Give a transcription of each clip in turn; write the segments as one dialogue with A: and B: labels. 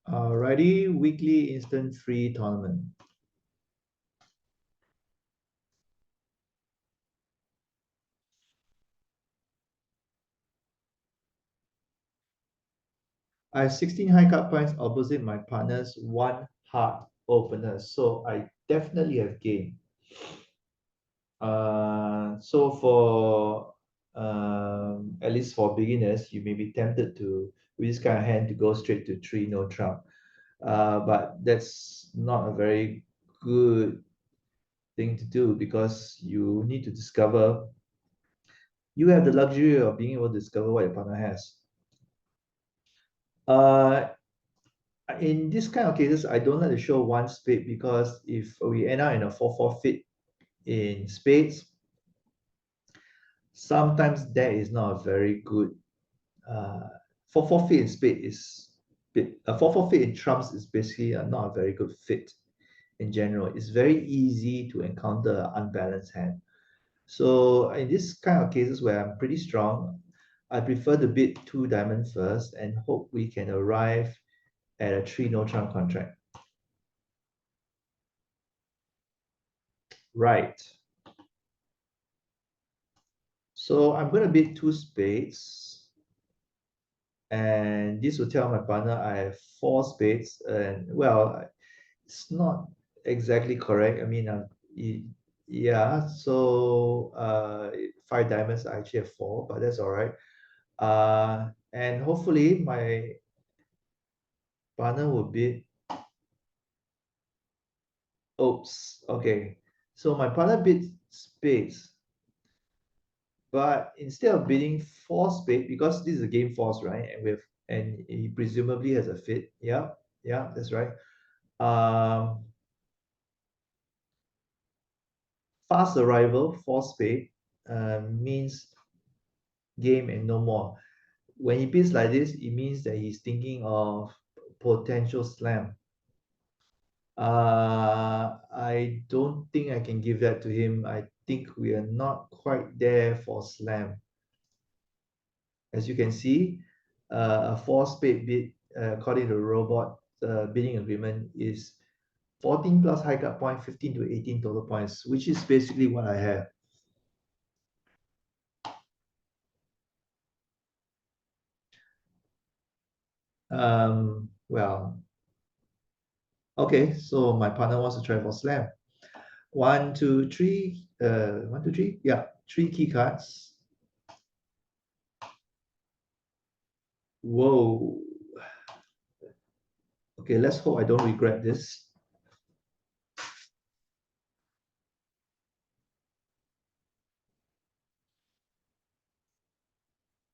A: Alrighty, weekly instant free tournament. I have 16 high card points opposite my partner's one heart opener, so I definitely have gained. So for at least for beginners, you may be tempted to with this kind of hand to go straight to three no trump. But that's not a very good thing to do because you need to discover. You have the luxury of being able to discover what your partner has. Uh, in this kind of cases, I don't like to show one spade because if we end up in a 4-4 fit in spades, sometimes that is not a very good uh, 4-4 fit in spade is a 4-4 fit in trumps is basically not a very good fit in general. It's very easy to encounter an unbalanced hand. So in this kind of cases where I'm pretty strong, I prefer to bid two diamond first and hope we can arrive at a three no trump contract. Right. So I'm going to bid two spades. And this will tell my partner I have four spades. And well, it's not exactly correct. I mean, yeah, so five diamonds, I actually have four, but that's all right. And hopefully my partner will bid. Oops, okay. So my partner bid spades, but instead of bidding four spades, because this is a game force, right? And he presumably has a fit. Yeah, yeah, that's right. Um, Fast arrival, four spade, means game and no more. When he bids like this, it means that he's thinking of potential slam. I don't think I can give that to him. I think we are not quite there for slam. As you can see, a four spade bid, according to the robot bidding agreement, is 14 plus high card point, 15 to 18 total points, which is basically what I have. Well, okay, so my partner wants to try for slam. One, two, three. One, two, three. Yeah, three key cards. Whoa. Okay, let's hope I don't regret this.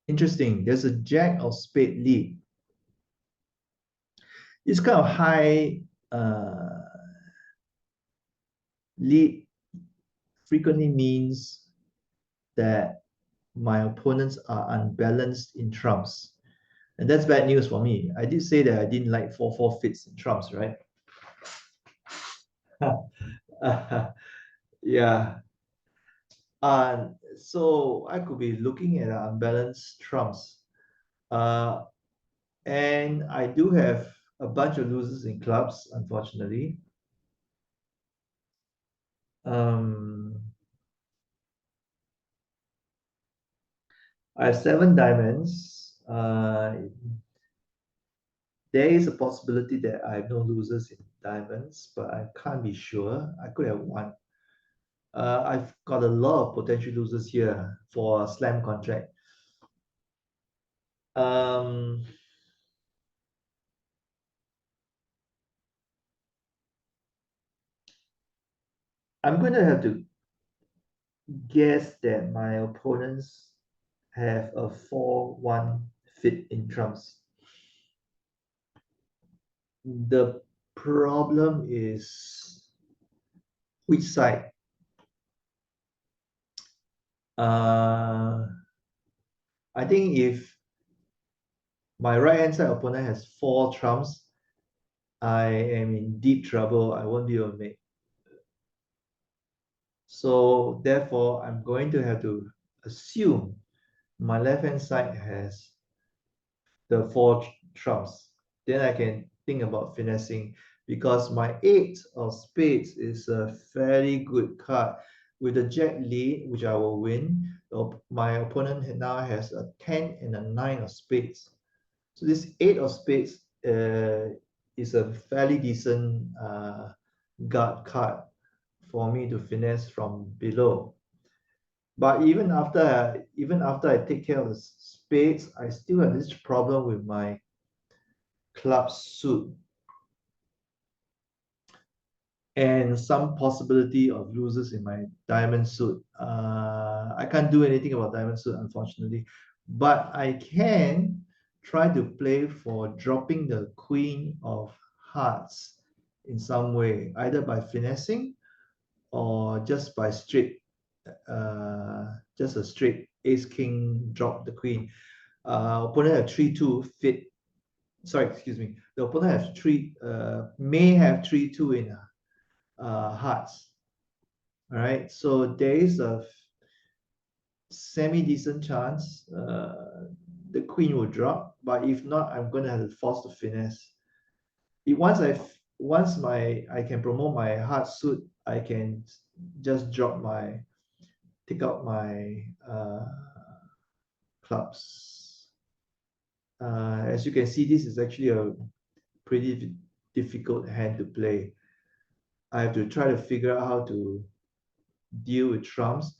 A: Interesting. There's a jack of spade lead. This kind of high lead frequently means that my opponents are unbalanced in trumps. And that's bad news for me. I did say that I didn't like 4-4 fits in trumps, right? Yeah. So I could be looking at unbalanced trumps. Uh, and I do have a bunch of losers in clubs, unfortunately. Um, I have seven diamonds. There is a possibility that I have no losers in diamonds, but I can't be sure. I could have one. I've got a lot of potential losers here for a slam contract. Um, I'm going to have to guess that my opponents have a 4-1 fit in trumps. The problem is which side? Uh, I think if my right hand side opponent has four trumps, I am in deep trouble. I won't be able to make. So therefore, I'm going to have to assume my left hand side has the four trumps. Then I can think about finessing because my 8 of spades is a fairly good card. With the jack lead, which I will win, my opponent now has a 10 and a 9 of spades. So this 8 of spades is a fairly decent guard card for me to finesse from below. But even after I take care of the spades, I still have this problem with my club suit and some possibility of losers in my diamond suit. I can't do anything about diamond suit, unfortunately, but I can try to play for dropping the queen of hearts in some way, either by finessing or just by just a straight ace king drop the queen. Opponent have 3-2 fit. Sorry, excuse me. The opponent has may have 3-2 in hearts. All right, so there is a semi-decent chance the queen will drop, but if not, I'm going to have to force the finesse. Once I can promote my heart suit, I can just take out my clubs. As you can see, this is actually a pretty difficult hand to play. I have to try to figure out how to deal with trumps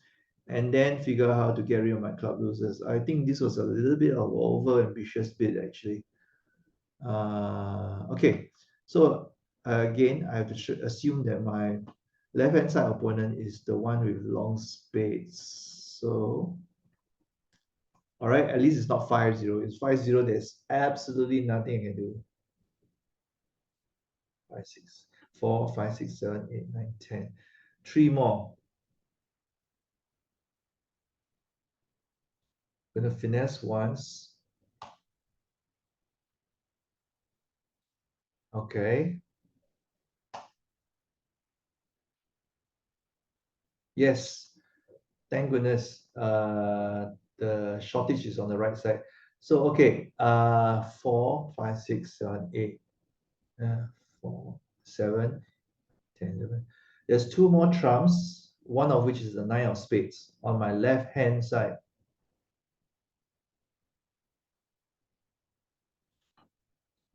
A: and then figure out how to get rid of my club losers. I think this was a little bit of over ambitious bid actually. Okay, so again, I have to assume that my left hand side opponent is the one with long spades. So, all right, at least it's not 5-0. It's 5-0. There's absolutely nothing I can do. 5, 6, 4, 5, 6, 7, 8, 9, 10. 3 more. Gonna finesse once. Okay. Yes. Thank goodness. The shortage is on the right side. So okay. 4, 5, 6, 7, 8. 4, 7, 10, 11. There's 2 more trumps. One of which is the 9 of spades on my left hand side.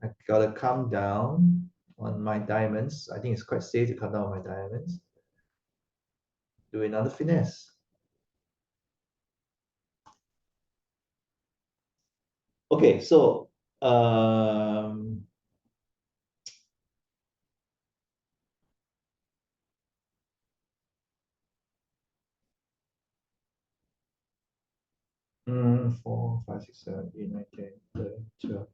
A: I gotta come down on my diamonds. I think it's quite safe to come down on my diamonds. Do another finesse. Okay, so 4, 5, 6, 7, 8, 9, 10, 11, 12.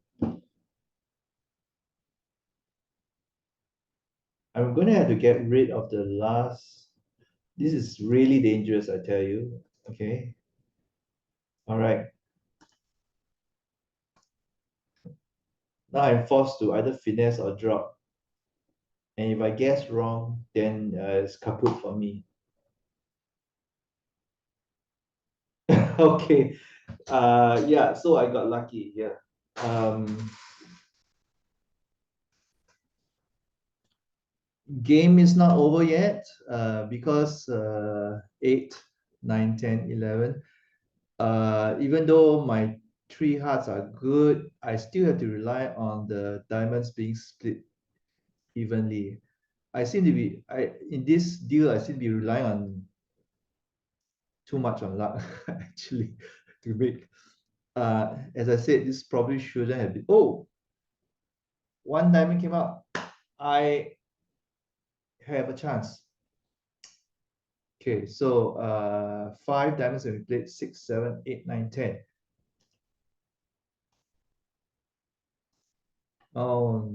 A: I'm going to have to get rid of the last. This is really dangerous, I tell you. Okay. All right. Now I'm forced to either finesse or drop. And if I guess wrong, then it's kaput for me. Okay. Yeah, so I got lucky. Yeah. Game is not over yet because 8, 9, 10, 11. Even though my 3 hearts are good, I still have to rely on the diamonds being split evenly. I seem to be in this deal, I seem to be relying on too much on luck actually to make. As I said, this probably shouldn't have been. Oh, 1 diamond came up. I have a chance. Okay, so 5 diamonds have been played, 6, 7, 8, 9, 10. Oh,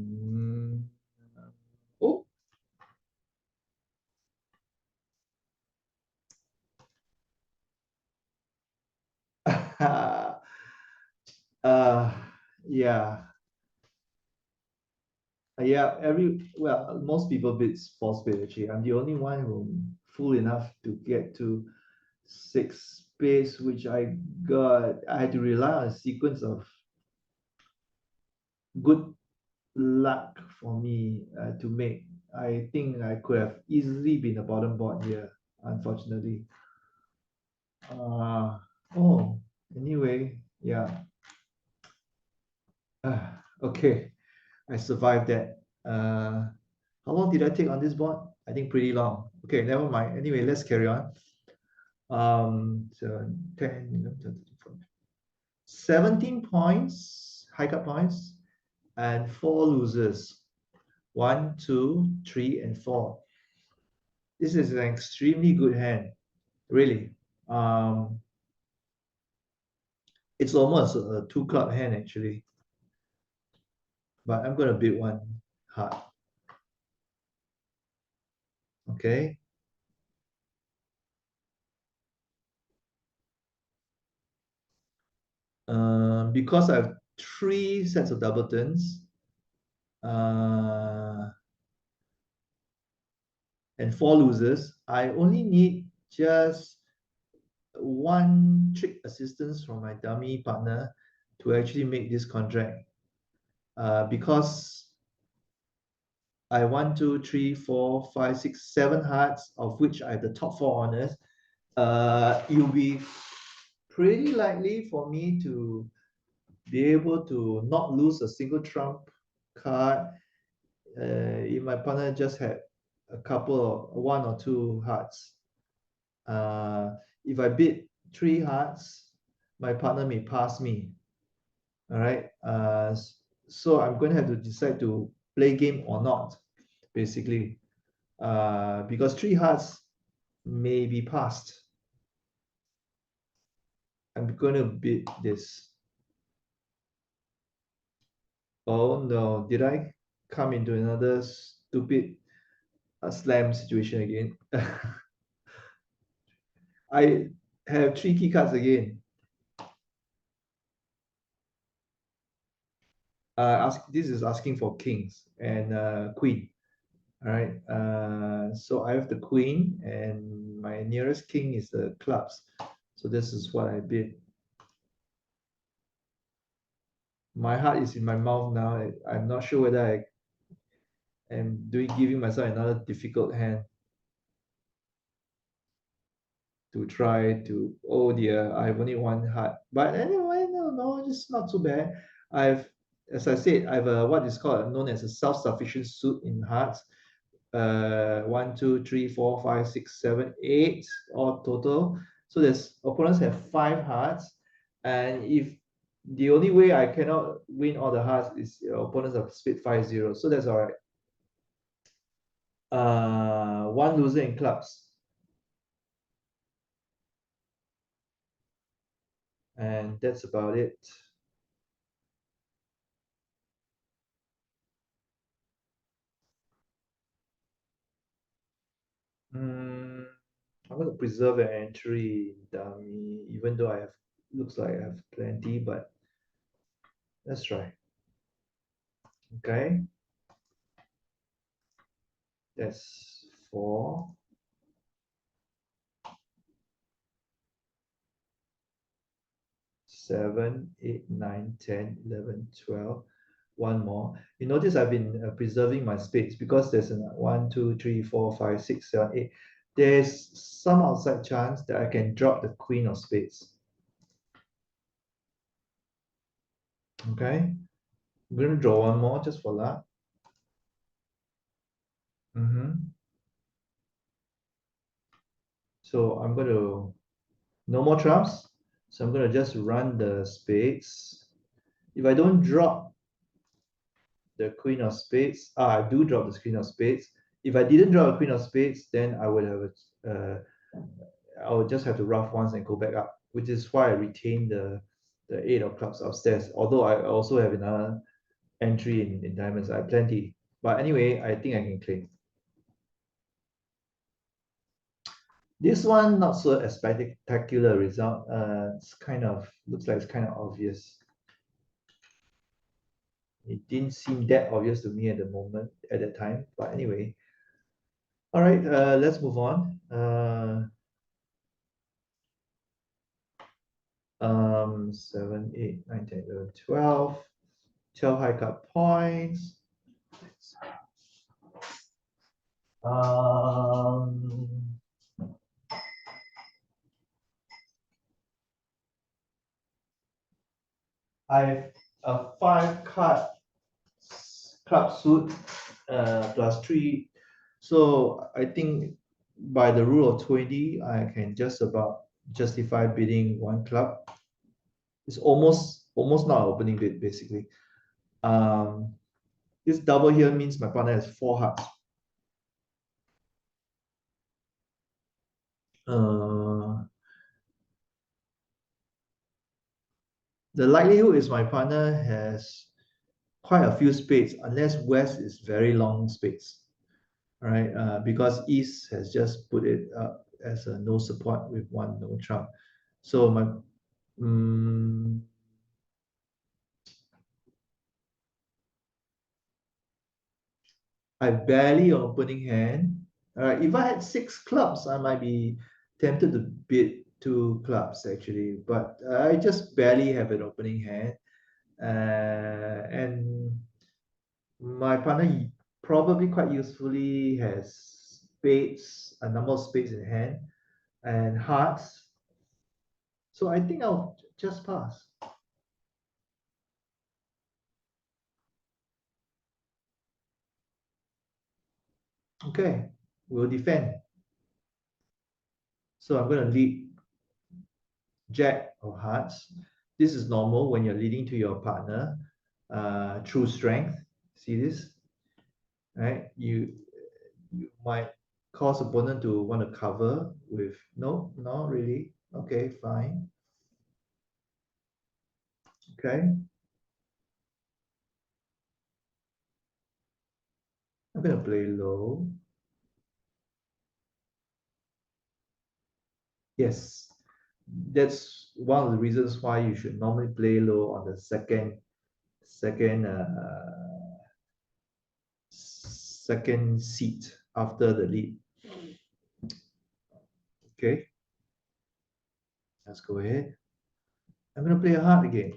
A: oh. uh, yeah, yeah. Most people bid false bid actually. I'm the only one who fool enough to get to 6 spades, which I got. I had to rely on a sequence of good luck for me to make. I think I could have easily been a bottom board here, unfortunately. Oh, anyway, yeah. Okay, I survived that. How long did I take on this board? I think pretty long. Okay, never mind. Anyway, let's carry on. 10, 17 points, high cut points, and 4 losers. 1, 2, 3, and 4. This is an extremely good hand, really. It's almost a 2 club hand actually, but I'm going to bid one hard. Okay. Because I have 3 sets of double turns and 4 losers, I only need just 1 trick assistance from my dummy partner to actually make this contract. Because I 1, 2, 3, 4, 5, 6, 7 hearts, of which I have the top 4 honors. It will be pretty likely for me to be able to not lose a single trump card if my partner just had a couple of 1 or 2 hearts. If I bid 3 hearts, my partner may pass me. All right. So I'm going to have to decide to play game or not, basically, because 3 hearts may be passed. I'm going to bid this. Oh no, did I come into another stupid slam situation again? I have 3 key cards again. This is asking for kings and queen. All right. So I have the queen and my nearest king is the clubs. So this is what I bid. My heart is in my mouth now. I'm not sure whether I am giving myself another difficult hand to try to, oh dear, I have only 1 heart. But anyway, no, it's not too bad. As I said, I have what is called known as a self-sufficient suit in hearts. 1, 2, 3, 4, 5, 6, 7, 8 all total. So there's opponents have 5 hearts, and if the only way I cannot win all the hearts is your opponents have split 5-0. So that's all right. 1 loser in clubs. And that's about it. I'm going to preserve an entry dummy, even though I have looks like I have plenty, but let's try. Okay. That's 4. 7, 8, 9, 10, 11, 12. 1 more. You notice I've been preserving my spades because there's 1, 2, 3, 4, 5, 6, 7, 8. There's some outside chance that I can drop the queen of spades. Okay. I'm going to draw 1 more just for luck. So I'm going to, no more trumps. So I'm going to just run the spades. If I don't drop the queen of spades, I do drop the queen of spades. If I didn't draw a queen of spades, then I would have I would just have to rough once and go back up, which is why I retain the 8 of clubs upstairs. Although I also have another entry in diamonds, I have plenty. But anyway, I think I can claim. This one not so a spectacular result. It's kind of looks like it's kind of obvious. It didn't seem that obvious to me at the moment at that time. But anyway, all right. Let's move on. 7, 8, 9, 10, 11, 12. 12 high cut points. Um, I have a 5 card club suit plus 3. So I think by the rule of 20, I can just about justify bidding 1 club. It's almost not an opening bid, basically. Um, this double here means my partner has 4 hearts. Uh, the likelihood is my partner has quite a few spades, unless West is very long spades, right? Because East has just put it up as a no support with 1 no trump. So my I barely opening hand. All right, if I had 6 clubs, I might be tempted to bid 2 clubs actually, but I just barely have an opening hand. And my partner probably quite usefully has spades, a number of spades in hand and hearts. So I think I'll just pass. Okay, we'll defend. So I'm going to lead Jack of hearts. This is normal when you're leading to your partner through strength. See this, right? You might cause opponent to want to cover with no, not really. Okay, fine. Okay, I'm gonna play low. Yes, that's one of the reasons why you should normally play low on the second seat after the lead. Okay, let's go ahead. I'm gonna play a heart again.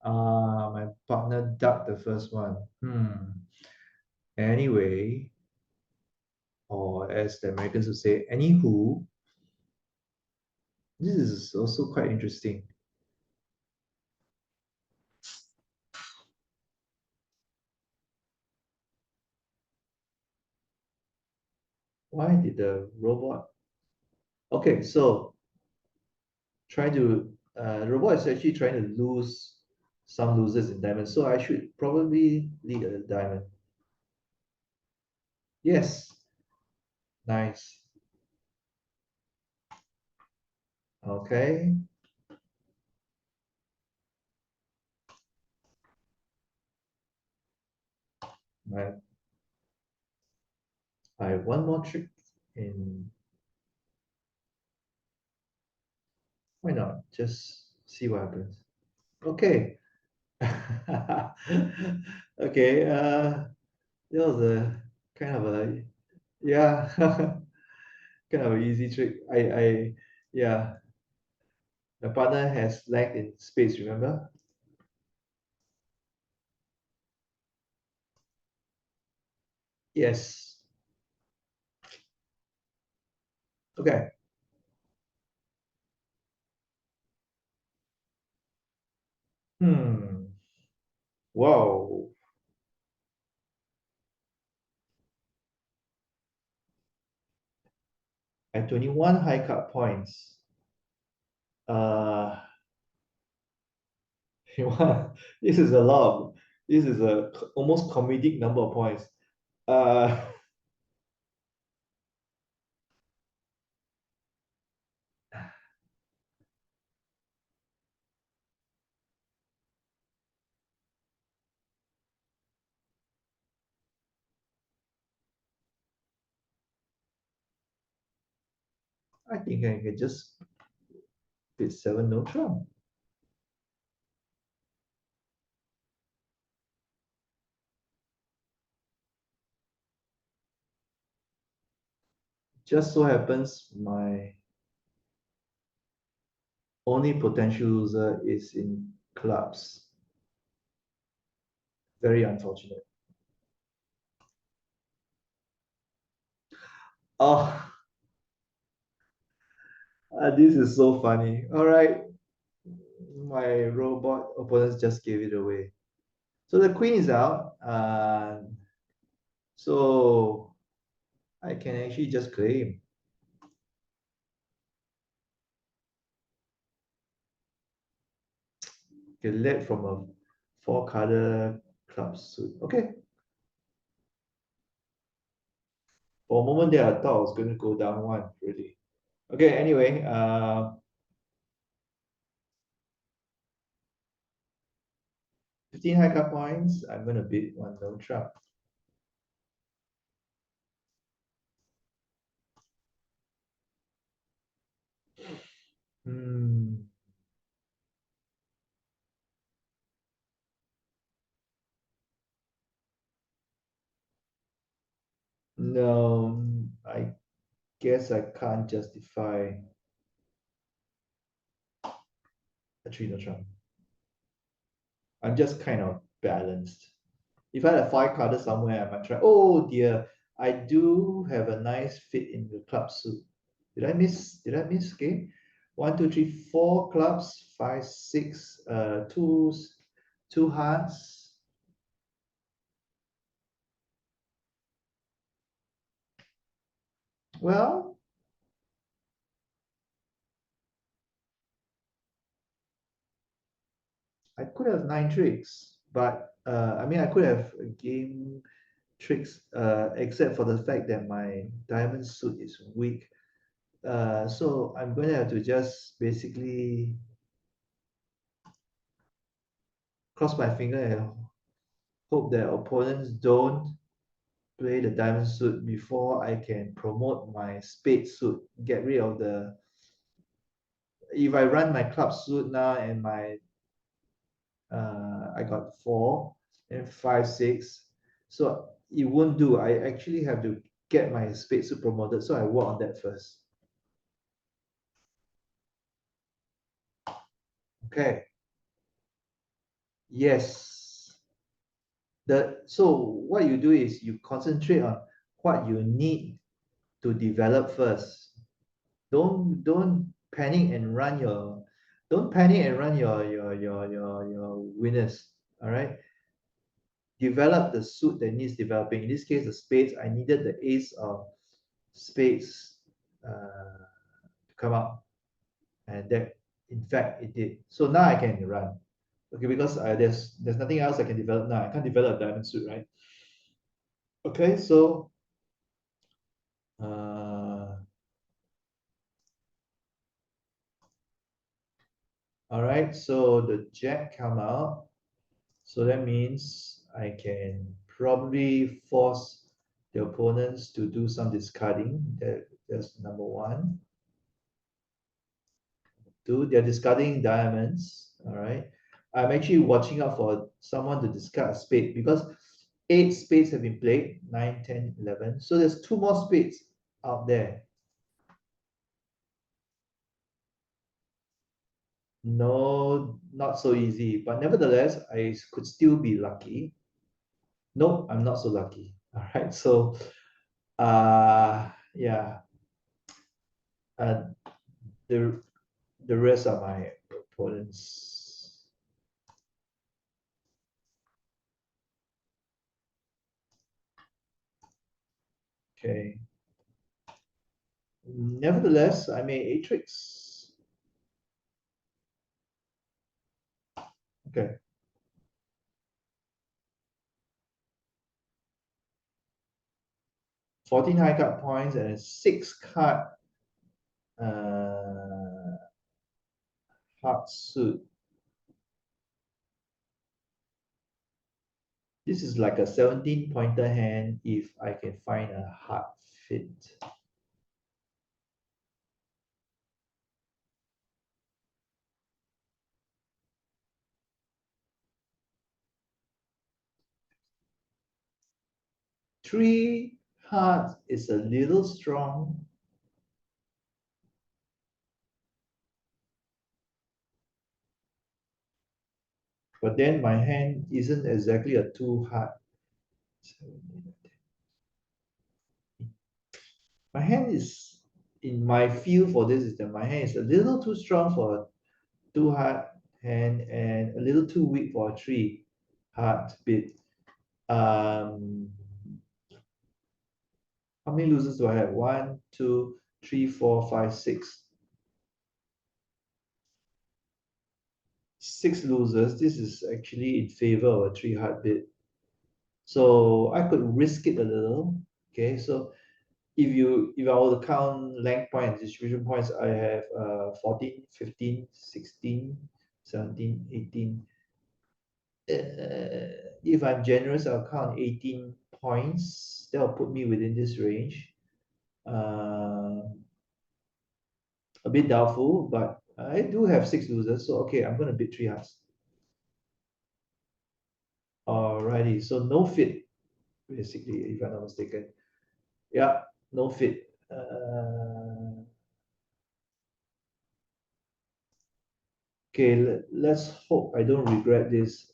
A: My partner ducked the first one. Anyway, or as the Americans would say, anywho, this is also quite interesting. Why did the robot? Okay, so trying to robot is actually trying to lose some losers in diamond. So I should probably lead a diamond. Yes, nice. Okay, right. I have one more trick in. Why not? Just see what happens. Okay. Okay. That was a kind of a yeah, kind of an easy trick. Yeah. My partner has lagged in space. Remember? Yes. Okay. Hmm. Wow. At 21 high cut points. Uh, this is a lot. This is a almost comedic number of points. Uh, I think I can just bid 7 no trump. Just so happens my only potential loser is in clubs. Very unfortunate. Oh, this is so funny. All right, my robot opponents just gave it away. So the queen is out. So I can actually just claim. Get led from a four-carded club suit. Okay. For a moment there, I thought I was going to go down one, really. Okay, anyway, 15 high card points. I'm going to bid one no trump. Hmm. No, I guess I can't justify a three no trump. I'm just kind of balanced. If I had a five carded somewhere, I might try. Oh dear, I do have a nice fit in the club suit. Did I miss? Did I miss? Okay. One, two, three, four clubs, five, six, two hearts. Well, I could have nine tricks, but I mean, I could have game tricks, except for the fact that my diamond suit is weak. So I'm going to have to just basically cross my finger and hope that opponents don't play the diamond suit before I can promote my spade suit. Get rid of the. If I run my club suit now and my I got four and five, six, so it won't do. I actually have to get my spade suit promoted, so I work on that first. Okay. Yes. So what you do is you concentrate on what you need to develop first. Don't panic and run your don't panic and run your winners. All right. Develop the suit that needs developing. In this case, the spades. I needed the ace of spades to come up, and that in fact it did. So now I can run. Okay, because there's nothing else I can develop now. I can't develop a diamond suit, right? Okay, so uh, all right. So the jack come out. So that means I can probably force the opponents to do some discarding. That's number one. Two, they're discarding diamonds. All right. I'm actually watching out for someone to discard a spade because eight spades have been played, 9, 10, 11. So there's two more spades out there. No, not so easy. But nevertheless, I could still be lucky. No, I'm not so lucky. All right. So yeah. Uh the the rest are my opponents. Okay. Nevertheless, I made eight tricks. Okay. 14 high card points and a six card uh heart suit. This is like a 17 pointer hand if I can find a heart fit. Three hearts is a little strong. But then my hand isn't exactly a two heart. my hand is, in my feel for this is that my hand is a little too strong for a two heart hand and a little too weak for a three heart bit. Um, how many losers do I have? One, two, three, four, five, six. Six losers. This is actually in favor of a three heart bit. So I could risk it a little. Okay, so if I were to count length points, distribution points, I have 14, 15, 16, 17, 18. If I'm generous, I'll count 18 points. That'll put me within this range. Uh, a bit doubtful, but I do have six losers. So, okay, I'm going to bid three hearts. Alrighty, so no fit, basically, if I'm not mistaken. Yeah, no fit. Okay, let's hope I don't regret this.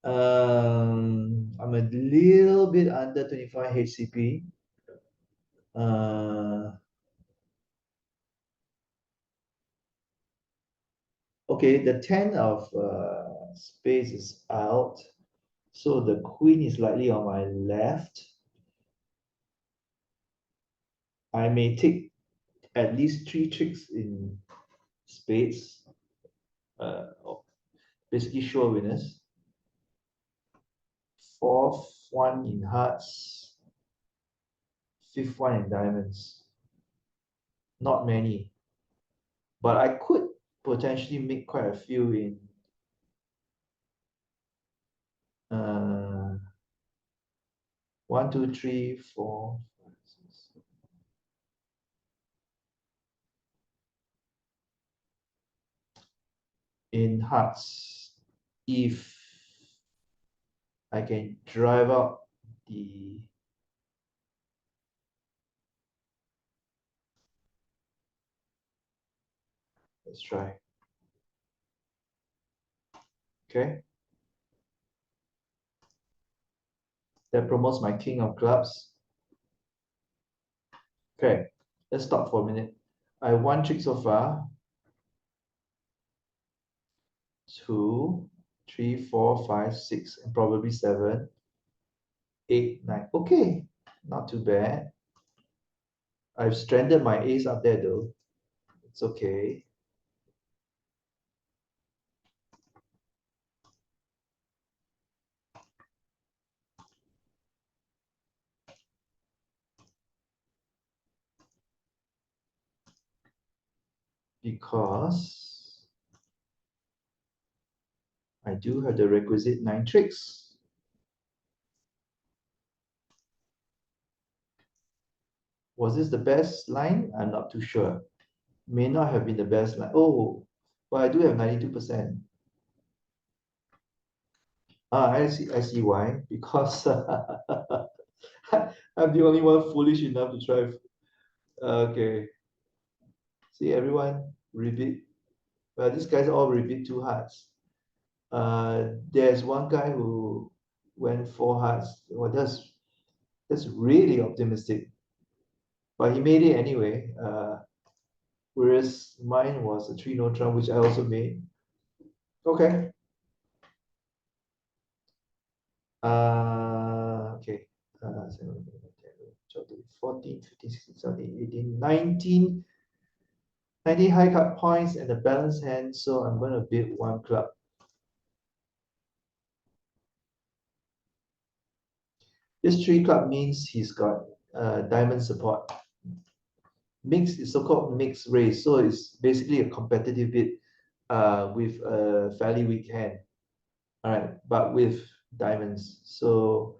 A: I'm a little bit under 25 HCP. Okay, the 10 of spades is out. So the queen is likely on my left. I may take at least three tricks in spades. Basically sure winners. Fourth one in hearts. Fifth one in diamonds. Not many. But I could potentially make quite a few in one, two, three, four, five, six. In hearts, if I can drive out the let's try. Okay. That promotes my king of clubs. Okay, let's stop for a minute. I have one trick so far. Two, three, four, five, six, and probably seven, eight, nine. Okay, not too bad. I've stranded my ace up there though. It's okay. Because I do have the requisite 9 tricks. Was this the best line? I'm not too sure. May not have been the best line. Oh, but I do have 92%. I see why. Because I'm the only one foolish enough to try. Okay. See, everyone repeat. Well, these guys all repeat two hearts. There's one guy who went four hearts. Well, that's really optimistic. But he made it anyway. Whereas mine was a three no trump, which I also made. Okay. Okay. 14, 15, 16, 17, 18, 19. 19 high card points and a balanced hand. So I'm going to bid one club. This three club means he's got diamond support. Mixed is so-called mixed race. So it's basically a competitive bid with a fairly weak hand. All right, but with diamonds. So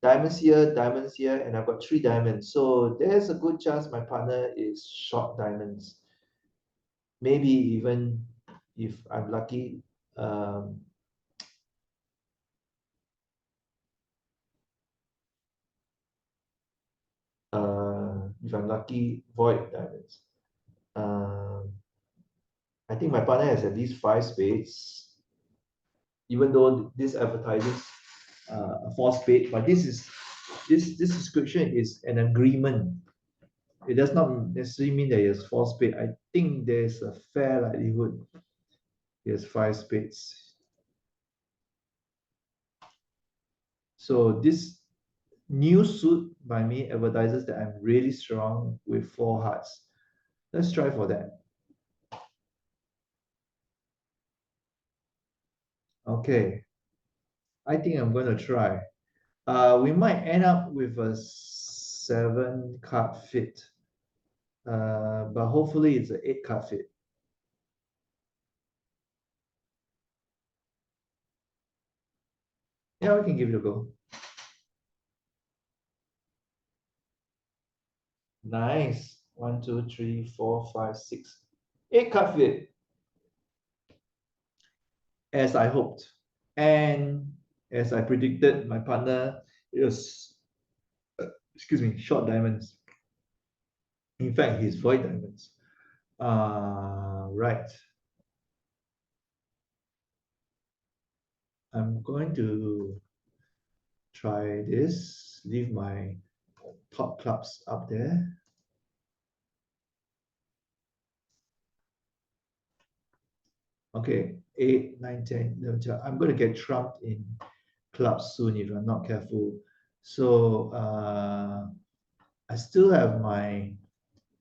A: diamonds here, and I've got three diamonds. So there's a good chance my partner is short diamonds. Maybe even if I'm lucky, if I'm lucky, void diamonds. I think my partner has at least five spades. even though this advertises a false spade, but this description is an agreement. It does not necessarily mean that he has false spade. I think there's a fair likelihood he has five spades. So this new suit by me advertises that I'm really strong with four hearts. Let's try for that. Okay, I think I'm going to try. We might end up with a 7-card fit, but hopefully it's an 8-card fit. Yeah, we can give it a go. Nice. 1, 2, 3, 4, 5, 6. 8-card fit, as I hoped. And as I predicted, my partner is, excuse me, short diamonds. In fact, he's void diamonds. Right. I'm going to try this. Leave my top clubs up there. Okay, 8, 9, 10, 11, 12. I'm going to get trumped in clubs soon if I'm not careful. So I still have my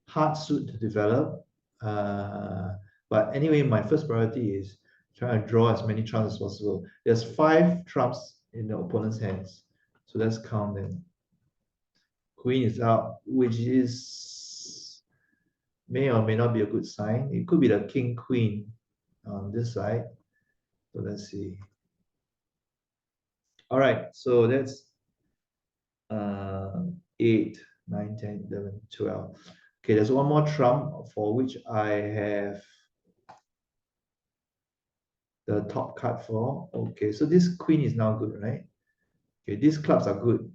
A: hard suit to develop. But anyway, my first priority is trying to draw as many trumps as possible. There's 5 trumps in the opponent's hands. So let's count them. Queen is out, which is may or may not be a good sign. It could be the king queen on this side. So let's see. All right, so that's 8, 9, 10, 11, 12. Okay, there's one more trump for which I have the top card for. Okay, so this queen is now good, right? Okay, these clubs are good,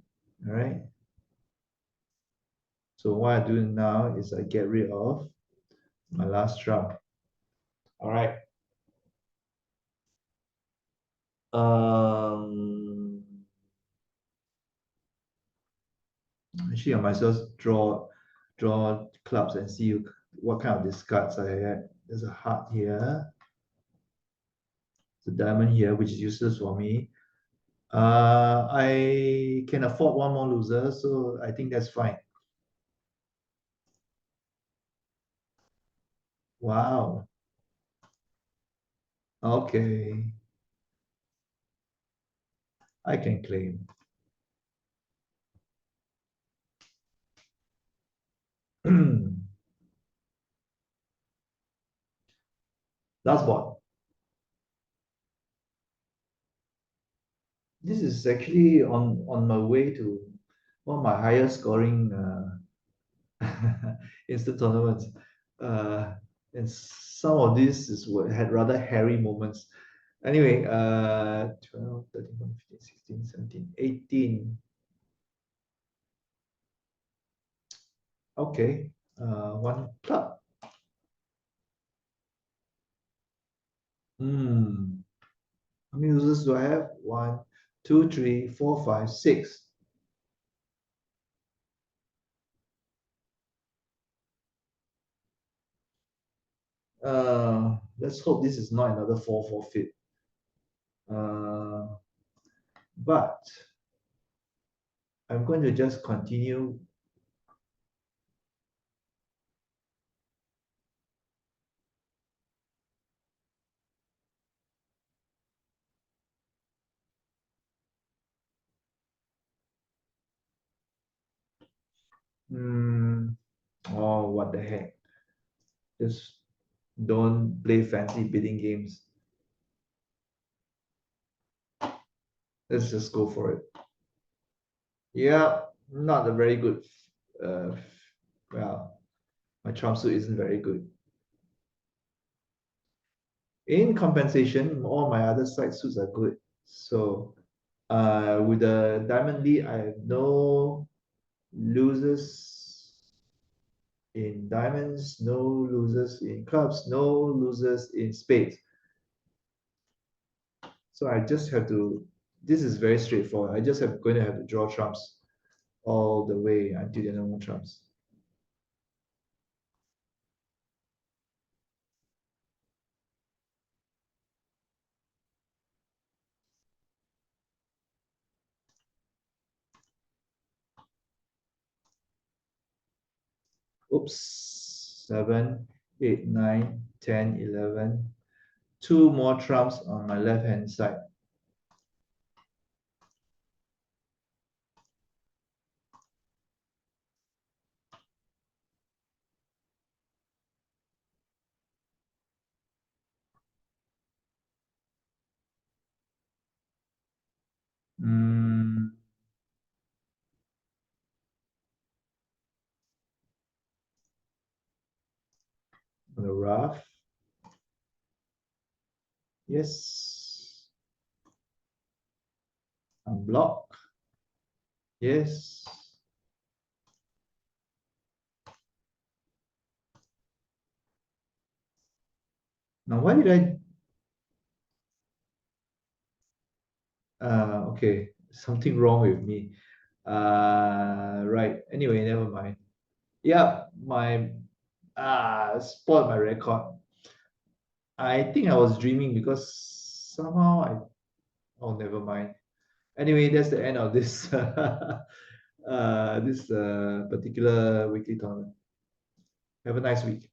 A: all right? So what I do now is I get rid of my last trump. All right. Actually, I might just draw clubs and see what kind of discards I had. There's a heart here. There's a diamond here, which is useless for me. I can afford one more loser, so I think that's fine. Wow. Okay. I can claim. Last board. This is actually on my way to one of my highest scoring instant tournaments. And some of this is what had rather hairy moments. Anyway, 12, 13, 14, 15, 16, 17, 18. Okay, one club. How many users do I have? 1, 2, 3, 4, 5, 6. Let's hope this is not another 4 forfeit. But I'm going to just continue. Oh, what the heck. Just don't play fancy bidding games. Let's just go for it. Yeah, not a very good. Uh, well, my trump suit isn't very good. In compensation, all my other side suits are good. So with the diamond lead, I have no losers in diamonds, no losers in clubs, no losers in spades. So I just have to, this is very straightforward. I just have going to have to draw trumps all the way until there are no more trumps. Oops, 7, 8, 9, 10, 11. Two more trumps on my left hand side. Mm, on the rough. Yes. Unblock. Yes. Now, why did okay, something wrong with me. Right. Anyway, never mind. Yeah, spoiled my record. I think I was dreaming because somehow oh, never mind. Anyway, that's the end of this this particular weekly tournament. Have a nice week.